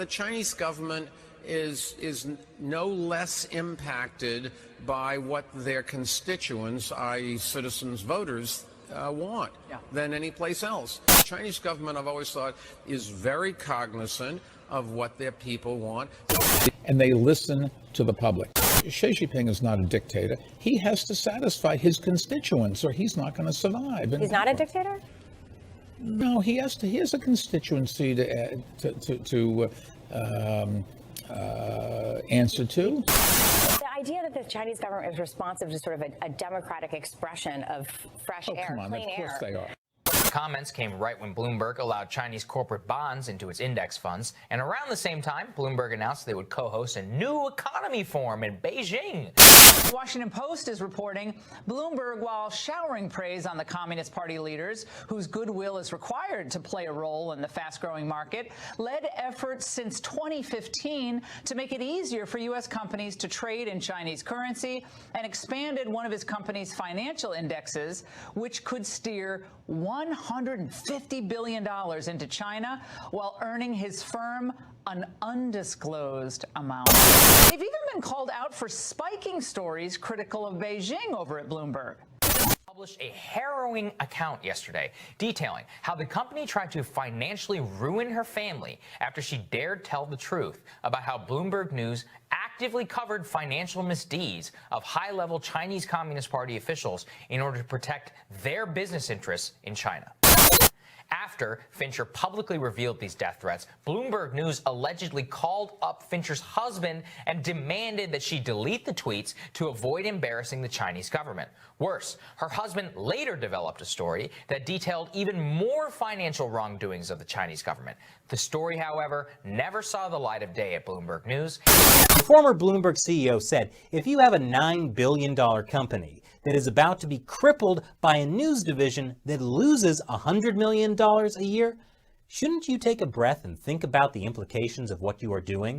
the Chinese government is no less impacted by what their constituents, i.e. citizens, voters, want than any place else. The Chinese government, I've always thought, is very cognizant of what their people want. And they listen to the public. Xi Jinping is not a dictator. He has to satisfy his constituents or he's not going to survive. He's not a dictator? No, he has a constituency to answer to. The idea that the Chinese government is responsive to sort of a democratic expression of fresh air, come on, clean of course air. they are. Comments came right when Bloomberg allowed Chinese corporate bonds into its index funds. And around the same time, Bloomberg announced they would co-host a new economy forum in Beijing. The Washington Post is reporting Bloomberg, while showering praise on the Communist Party leaders, whose goodwill is required to play a role in the fast-growing market, led efforts since 2015 to make it easier for U.S. companies to trade in Chinese currency, and expanded one of his company's financial indexes, which could steer $150 billion into China while earning his firm an undisclosed amount. They've even been called out for spiking stories critical of Beijing over at Bloomberg. Published a harrowing account yesterday detailing how the company tried to financially ruin her family after she dared tell the truth about how Bloomberg News actively covered financial misdeeds of high-level Chinese Communist Party officials in order to protect their business interests in China. After Fincher publicly revealed these death threats, Bloomberg News allegedly called up Fincher's husband and demanded that she delete the tweets to avoid embarrassing the Chinese government. Worse, her husband later developed a story that detailed even more financial wrongdoings of the Chinese government. The story, however, never saw the light of day at Bloomberg News. The former Bloomberg CEO said, if you have a $9 billion company that is about to be crippled by a news division that loses $100 million a year, shouldn't you take a breath and think about the implications of what you are doing?